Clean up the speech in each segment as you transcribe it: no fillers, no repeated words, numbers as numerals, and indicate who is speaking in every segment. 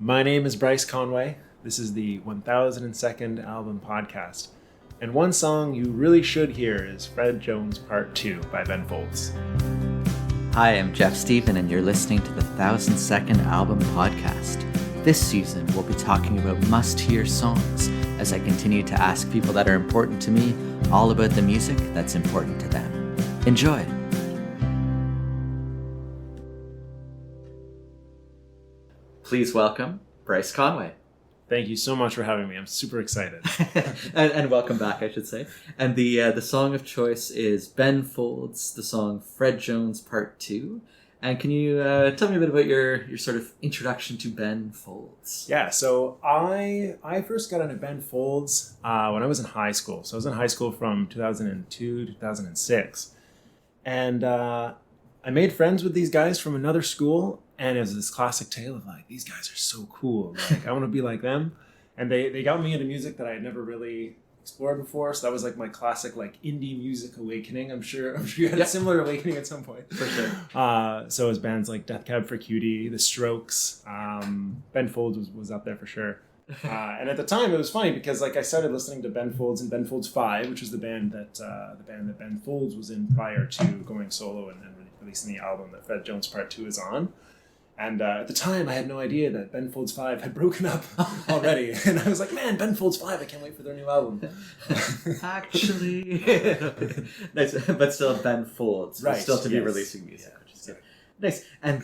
Speaker 1: My name is Bryce Conway. This is the 1002nd album podcast. And one song you really should hear is Fred Jones Part 2 by Ben Folds.
Speaker 2: Hi, I'm Jeff Stephen, and you're listening to the 1002nd album podcast. This season, we'll be talking about must-hear songs as I continue to ask people that are important to me all about the music that's important to them. Enjoy! Please welcome Bryce Conway.
Speaker 1: Thank you so much for having me. I'm super excited.
Speaker 2: and welcome back, I should say. And the song of choice is Ben Folds, the song Fred Jones Part 2. And can you tell me a bit about your sort of introduction to Ben Folds?
Speaker 1: Yeah, so I first got into Ben Folds when I was in high school. So I was in high school from 2002 to 2006. And I made friends with these guys from another school. And it was this classic tale of like, these guys are so cool. Like, I want to be like them. And they got me into music that I had never really explored before. So that was like my classic like indie music awakening. I'm sure you had a similar awakening at some point.
Speaker 2: For sure.
Speaker 1: So it was bands like Death Cab for Cutie, The Strokes. Ben Folds was up there for sure. And at the time it was funny because like I started listening to Ben Folds and Ben Folds 5, which was the band that Ben Folds was in prior to going solo and then releasing the album that Fred Jones Part 2 is on. And at the time, I had no idea that Ben Folds 5 had broken up already. And I was like, man, Ben Folds 5, I can't wait for their new album.
Speaker 2: Actually. Nice. But still Ben Folds.
Speaker 1: Right.
Speaker 2: Still to be releasing music.
Speaker 1: Yeah.
Speaker 2: Which is good. Nice. And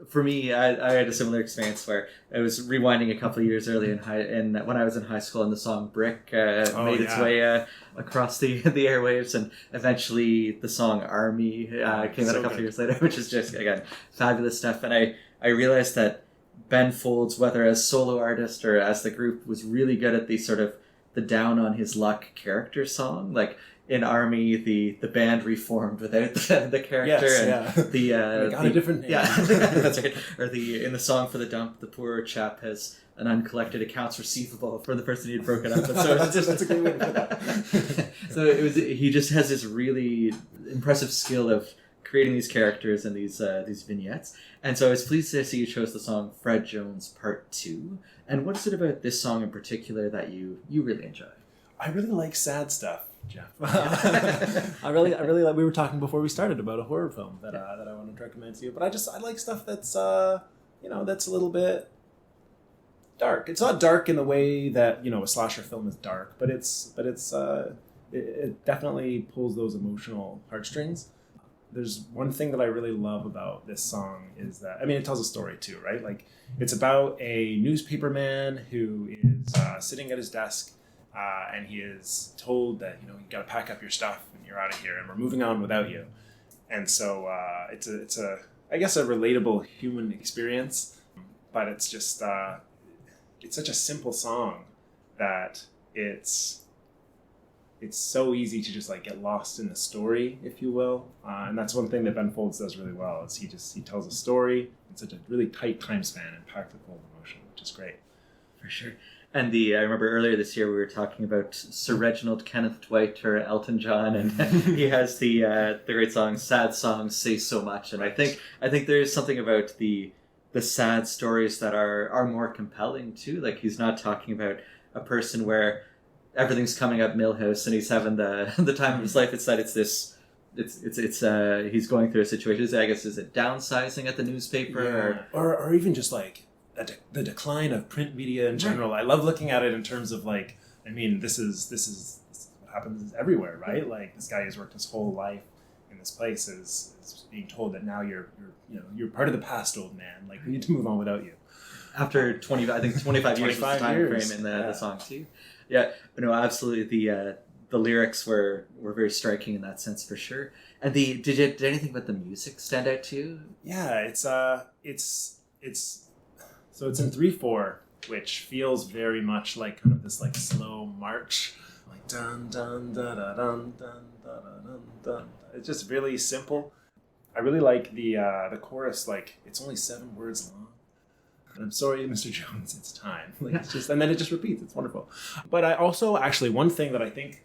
Speaker 2: for me, I had a similar experience where I was rewinding a couple of years early when I was in high school, and the song Brick made its way across the airwaves, and eventually the song Army came out a couple of years later, which is just, again, fabulous stuff. And I realized that Ben Folds, whether as solo artist or as the group, was really good at the sort of the down on his luck character song. Like in Army, the band reformed without the character.
Speaker 1: Yes,
Speaker 2: and
Speaker 1: we got a different name.
Speaker 2: Yeah, that's right. Or in the song for the dump, the poor chap has an uncollected accounts receivable for the person he had broken up with. So
Speaker 1: that's a great way to put that.
Speaker 2: So he just has this really impressive skill of creating these characters and these vignettes. And so I was pleased to see you chose the song Fred Jones Part 2. And what is it about this song in particular that you really enjoy?
Speaker 1: I really like sad stuff, Jeff. I really like. We were talking before we started about a horror film that I wanted to recommend to you. But I like stuff that's that's a little bit dark. It's not dark in the way that a slasher film is dark, but it definitely pulls those emotional heartstrings. There's one thing that I really love about this song is that, it tells a story too, right? Like, it's about a newspaperman who is sitting at his desk, and he is told that, you got to pack up your stuff and you're out of here and we're moving on without you. And so it's a I guess a relatable human experience, but it's just it's such a simple song that it's so easy to just like get lost in the story, if you will. And that's one thing that Ben Folds does really well, is he tells a story in such a really tight time span and packed with full emotion, which is great.
Speaker 2: For sure. And I remember earlier this year we were talking about Sir Reginald Kenneth Dwight or Elton John, and he has the great song "Sad Songs Say So Much." And I think there's something about the sad stories that are more compelling too. Like, he's not talking about a person where everything's coming up Millhouse and he's having the time of his life. It's that he's going through a situation. I guess, is it downsizing at the newspaper,
Speaker 1: or even just like the decline of print media in general. Right. I love looking at it in terms of like, this is what happens everywhere, right? Like, this guy who's worked his whole life in this place is being told that now you're part of the past, old man. Like, we need to move on without you.
Speaker 2: After 25 years was the time frame in the song too. Yeah, absolutely. The lyrics were very striking in that sense, for sure. And did anything about the music stand out to you?
Speaker 1: Yeah, it's so it's in 3/4, which feels very much like kind of this like slow march, like dun dun dun dun dun dun dun dun. It's just really simple. I really like the chorus. Like, it's only 7 words long. And I'm sorry, Mr. Jones, it's time. Like, it's just, and then it just repeats. It's wonderful. But I also actually, one thing that I think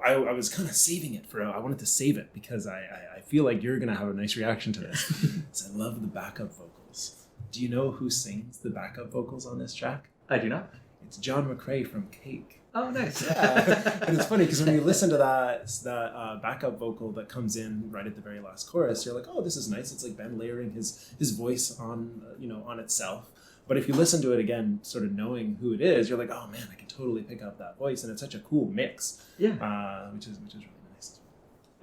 Speaker 1: I was kind of saving it for. I wanted to save it because I feel like you're gonna have a nice reaction to this. I love the backup vocals. Do you know who sings the backup vocals on this track?
Speaker 2: I do not.
Speaker 1: It's John McCrae from Cake.
Speaker 2: Oh, nice.
Speaker 1: Yeah. And it's funny because when you listen to that backup vocal that comes in right at the very last chorus, you're like, oh, this is nice. It's like Ben layering his voice on on itself. But if you listen to it again, sort of knowing who it is, you're like, oh man, I can totally pick up that voice, and it's such a cool mix.
Speaker 2: Yeah.
Speaker 1: Which is really nice.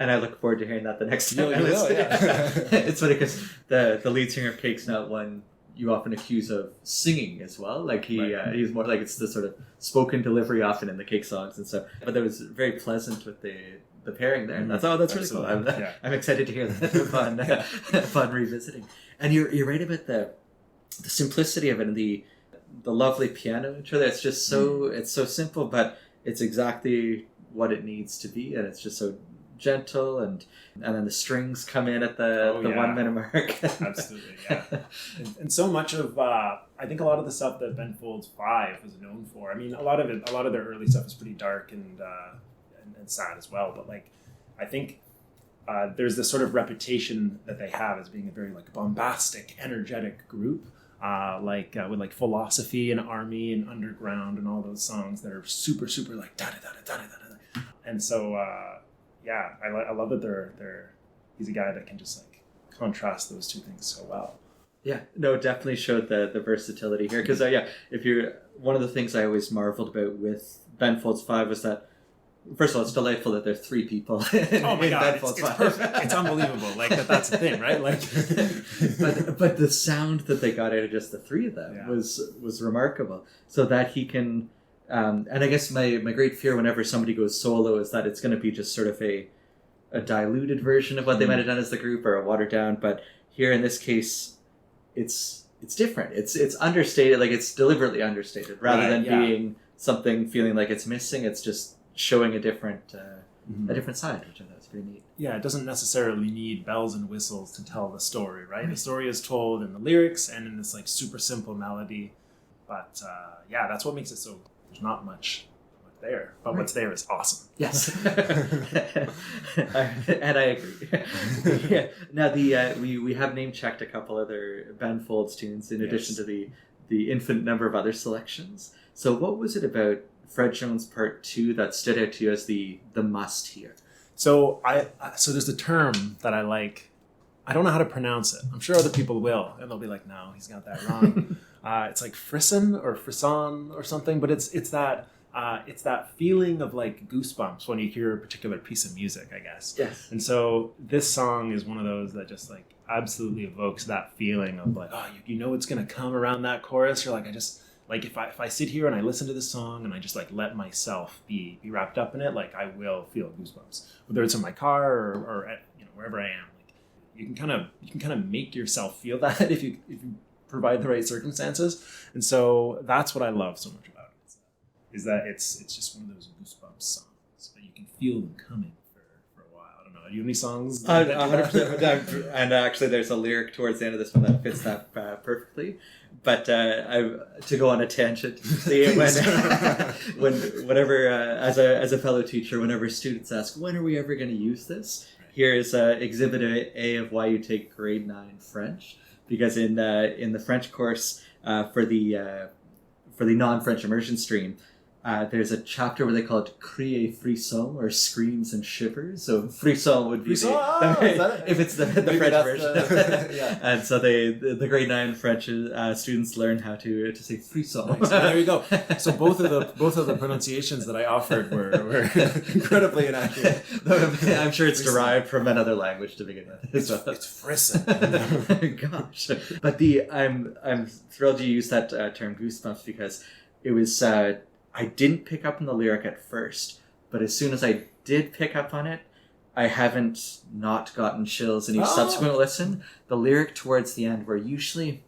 Speaker 2: And I look forward to hearing that the next time.
Speaker 1: You will, yeah.
Speaker 2: It's funny because the lead singer of Cake's not one you often accuse of singing as well. Like he's more like it's the sort of spoken delivery often in the Cake songs and stuff. But that was very pleasant with the pairing there. And that's really cool. I'm excited to hear that upon revisiting. And you're right about the simplicity of it and the lovely piano intro there. It's just it's so simple, but it's exactly what it needs to be, and it's just so gentle, and then the strings come in at the 1 minute mark.
Speaker 1: Absolutely, yeah. And so much of I think a lot of the stuff that Ben Folds 5 was known for. I mean, a lot of their early stuff is pretty dark and sad as well. But like, I think there's this sort of reputation that they have as being a very like bombastic, energetic group. With like Philosophy and Army and Underground and all those songs that are super super like da da da da da da da. And so I love that he's a guy that can just like contrast those two things so well.
Speaker 2: Yeah, no, definitely showed the versatility here because one of the things I always marveled about with Ben Folds 5 was that, first of all, it's delightful that there are 3 people in
Speaker 1: God, it's perfect. It's unbelievable. Like that's the thing, right? Like,
Speaker 2: but the sound that they got out of just the 3 of them was remarkable. So that he can, and I guess my great fear whenever somebody goes solo is that it's going to be just sort of a diluted version of what they might have done as the group or a watered down. But here in this case, it's different. It's understated, like it's deliberately understated rather than being something feeling like it's missing. It's just showing a different side, which I thought was pretty neat.
Speaker 1: Yeah, it doesn't necessarily need bells and whistles to tell the story, right? The story is told in the lyrics and in this like super simple melody. But that's what makes it so. There's not much there, but what's there is awesome.
Speaker 2: Yes, and I agree. Yeah. Now we have name checked a couple other Ben Folds tunes in addition to the infinite number of other selections. So what was it about Fred Jones Part 2 that stood out to you as the must here?
Speaker 1: So so there's a term that I like. I don't know how to pronounce it. I'm sure other people will, and they'll be like, "No, he's got that wrong." It's like frisson or something, but it's that feeling of like goosebumps when you hear a particular piece of music, I guess.
Speaker 2: Yes.
Speaker 1: And so this song is one of those that just like absolutely evokes that feeling of like, oh, you know it's gonna come around that chorus. You're like, I just. Like if I sit here and I listen to this song and I just like let myself be wrapped up in it, like I will feel goosebumps. Whether it's in my car or at, wherever I am, like you can kind of make yourself feel that if you provide the right circumstances. And so that's what I love so much about it. Is that it's just one of those goosebumps songs, but you can feel them coming for a while. I don't know. Do you have any songs?
Speaker 2: 100%. And actually, there's a lyric towards the end of this one that fits that perfectly. But to go on a tangent, whenever as a fellow teacher, whenever students ask, when are we ever going to use this? Here is Exhibit A of why you take grade 9 French, because in the French course for the non-French immersion stream, there's a chapter where they call it cris et frisson, or screams and shivers. So frisson would be if it's the French version. And so the grade 9 French students learn how to say frisson.
Speaker 1: Nice. There you go. So both of the pronunciations that I offered were incredibly inaccurate.
Speaker 2: I'm sure it's derived from another language to begin with.
Speaker 1: It's frisson.
Speaker 2: Gosh, but I'm thrilled you used that term goosebumps, because it was. I didn't pick up on the lyric at first, but as soon as I did pick up on it, I haven't not gotten chills in each subsequent listen. The lyric towards the end, where usually,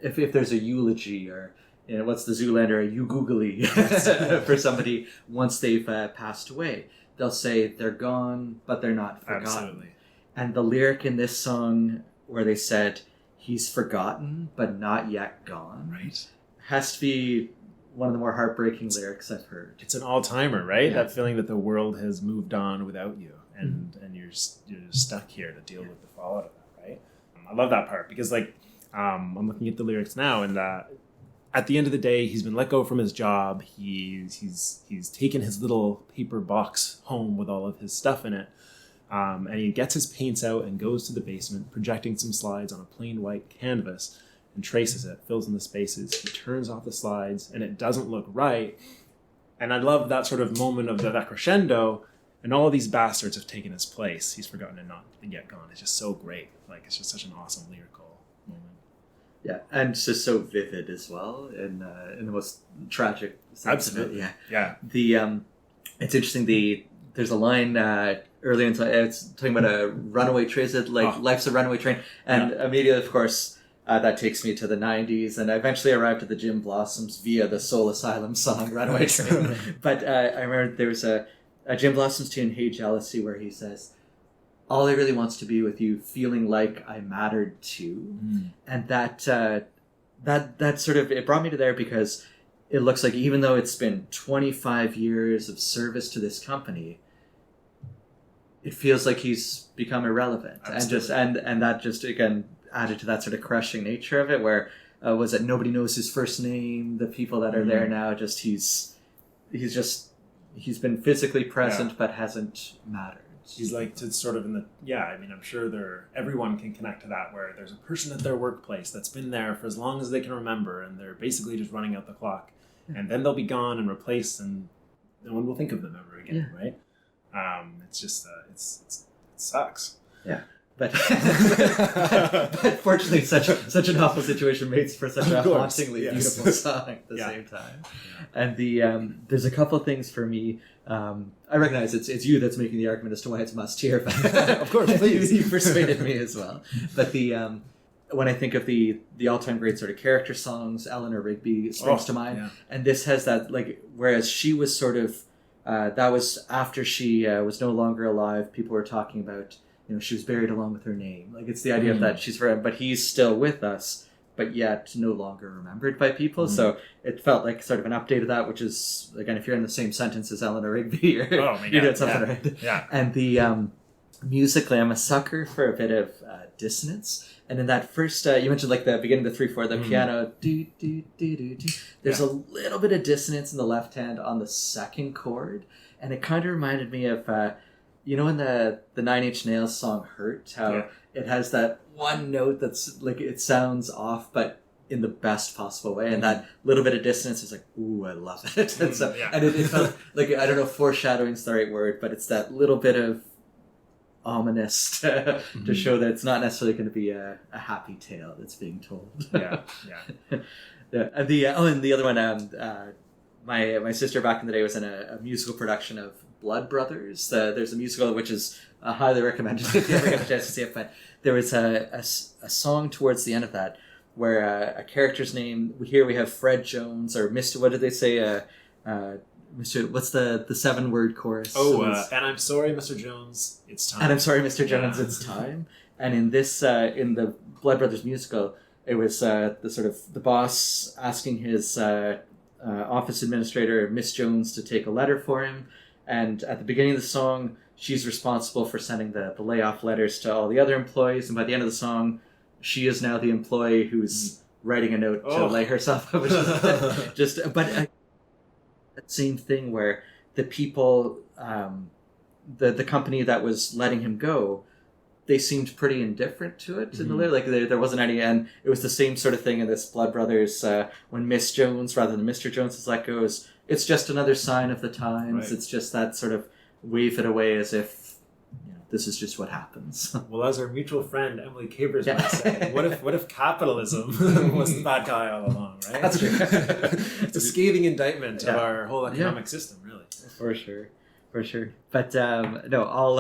Speaker 2: if there's a eulogy or what's the Zoolander, a you-googly for somebody once they've passed away, they'll say they're gone, but they're not forgotten.
Speaker 1: Absolutely.
Speaker 2: And the lyric in this song where they said he's forgotten but not yet gone,
Speaker 1: right,
Speaker 2: has to be one of the more heartbreaking lyrics I've heard.
Speaker 1: It's an all-timer, right? Yeah. That feeling that the world has moved on without you, and you're just stuck here to deal with the fallout of that, right? I love that part because, like, I'm looking at the lyrics now, and at the end of the day, he's been let go from his job. He's taken his little paper box home with all of his stuff in it. And he gets his paints out and goes to the basement, projecting some slides on a plain white canvas, and traces it, fills in the spaces. He turns off the slides, and it doesn't look right. And I love that sort of moment of that crescendo, and all these bastards have taken his place. He's forgotten and not yet gone. It's just so great. Like, it's just such an awesome lyrical moment.
Speaker 2: Yeah, and it's just so vivid as well, in the most tragic sense of it.
Speaker 1: Yeah.
Speaker 2: It's interesting. There's a line earlier in it's talking about a runaway train, life's a runaway train, and immediately, of course, that takes me to the 90s, and I eventually arrived at the Jim Blossoms via the Soul Asylum song "Runaway Train." But I remember there was a Jim Blossoms tune, "Hey Jealousy," where he says, "All I really wants to be with you, feeling like I mattered too," and that sort of, it brought me to there because it looks like even though it's been 25 years of service to this company, it feels like he's become irrelevant. Absolutely. and that just again added to that sort of crushing nature of it, where was it nobody knows his first name, the people that are there now, just he's been physically present but hasn't mattered.
Speaker 1: He's like to sort of I'm sure everyone can connect to that, where there's a person at their workplace that's been there for as long as they can remember, and they're basically just running out the clock, and then they'll be gone and replaced, and no one will think of them ever again, right? It's just it sucks.
Speaker 2: Yeah. But fortunately, such an awful situation makes for such a hauntingly beautiful song at the same time. Yeah. And there's a couple of things for me. I recognize it's you that's making the argument as to why it's must hear, but
Speaker 1: of course, please,
Speaker 2: you persuaded me as well. But when I think of the all-time great sort of character songs, Eleanor Rigby springs to mind, and this has that, like, whereas she was sort of that was after she was no longer alive. People were talking about, she was buried along with her name. Like, it's the idea of that she's forever, but he's still with us, but yet no longer remembered by people. So it felt like sort of an update of that, which is, again, if you're in the same sentence as Eleanor Rigby, you're doing something right.
Speaker 1: Yeah.
Speaker 2: And musically, I'm a sucker for a bit of dissonance. And in that first, you mentioned like the beginning of the 3/4, the piano, do, do, do, do, do. There's a little bit of dissonance in the left hand on the second chord. And it kind of reminded me of, in the Nine Inch Nails song "Hurt," how it has that one note that's like, it sounds off, but in the best possible way. And that little bit of dissonance is like, ooh, I love it. And so, and it felt like, I don't know if foreshadowing's the right word, but it's that little bit of ominous to show that it's not necessarily going to be a happy tale that's being told. And the other one, my sister back in the day was in a musical production of Blood Brothers. There's a musical which is highly recommended if you ever get a chance to see it. But there was a song towards the end of that where a character's name, we have Fred Jones, or Mr. What did they say? Mr. What's the 7-word chorus?
Speaker 1: And I'm sorry, Mr. Jones, it's time.
Speaker 2: And I'm sorry, Mr. Jones, it's time. And in this, in the Blood Brothers musical, it was the boss asking his office administrator, Miss Jones, to take a letter for him. And at the beginning of the song, she's responsible for sending the layoff letters to all the other employees. And by the end of the song, she is now the employee who's writing a note to lay herself up. That same thing where the people, the company that was letting him go, they seemed pretty indifferent to it in the lyric. Like there wasn't any, and it was the same sort of thing in this Blood Brothers when Miss Jones rather than Mr. Jones is let go. It's just another sign of the times. Right. It's just that sort of wave it away as if this is just what happens.
Speaker 1: Well, as our mutual friend Emily Cabers might say, what if capitalism was the bad guy all along, right?
Speaker 2: That's true.
Speaker 1: It's a scathing indictment of our whole economic system, really.
Speaker 2: For sure. But no, all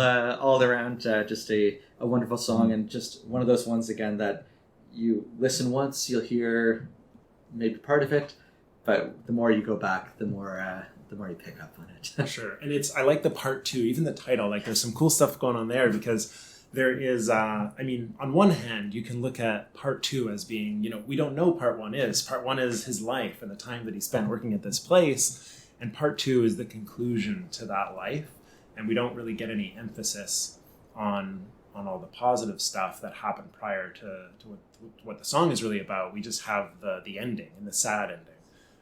Speaker 2: around, just a wonderful song, and just one of those ones again that you listen once, you'll hear maybe part of it, but the more you go back, the more you pick up on it.
Speaker 1: Sure. And I like the part 2, even the title, like there's some cool stuff going on there, because there is, on one hand, you can look at part 2 as being, we don't know part 1 is. Part 1 is his life and the time that he spent working at this place. And part 2 is the conclusion to that life. And we don't really get any emphasis on on all the positive stuff that happened prior to what the song is really about. We just have the ending and the sad ending.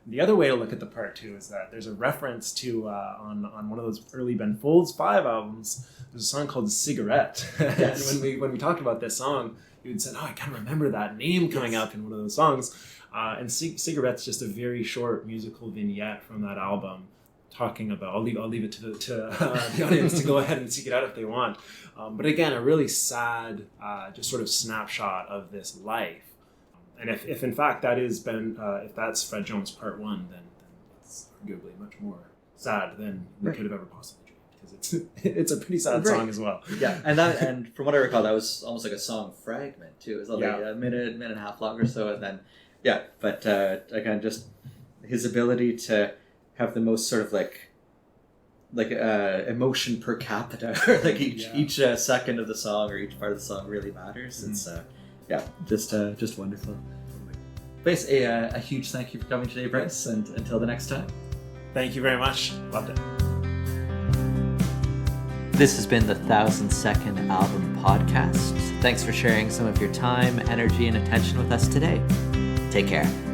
Speaker 1: The other way to look at the part too is that there's a reference to on one of those early Ben Folds 5 albums. There's a song called "Cigarette."
Speaker 2: Yes.
Speaker 1: And when we talked about this song, you had said, "Oh, I kind of remember that name coming up in one of those songs." And "Cigarette's" just a very short musical vignette from that album, talking about. I'll leave it to the audience to go ahead and seek it out if they want. But again, a really sad, just sort of snapshot of this life. And if in fact that is if that's Fred Jones Part 1, then it's arguably much more sad than we could have ever possibly dreamed, because it's a pretty sad song as well.
Speaker 2: Yeah, and from what I recall, that was almost like a song fragment too. It was like a minute and a half long or so, and then but again, just his ability to have the most sort of like emotion per capita, like each second of the song or each part of the song really matters. It's just wonderful. Bryce, a huge thank you for coming today, Bryce, and until the next time.
Speaker 1: Thank you very much. Loved it.
Speaker 3: This has been the 1000 Second Album Podcast. Thanks for sharing some of your time, energy, and attention with us today. Take care.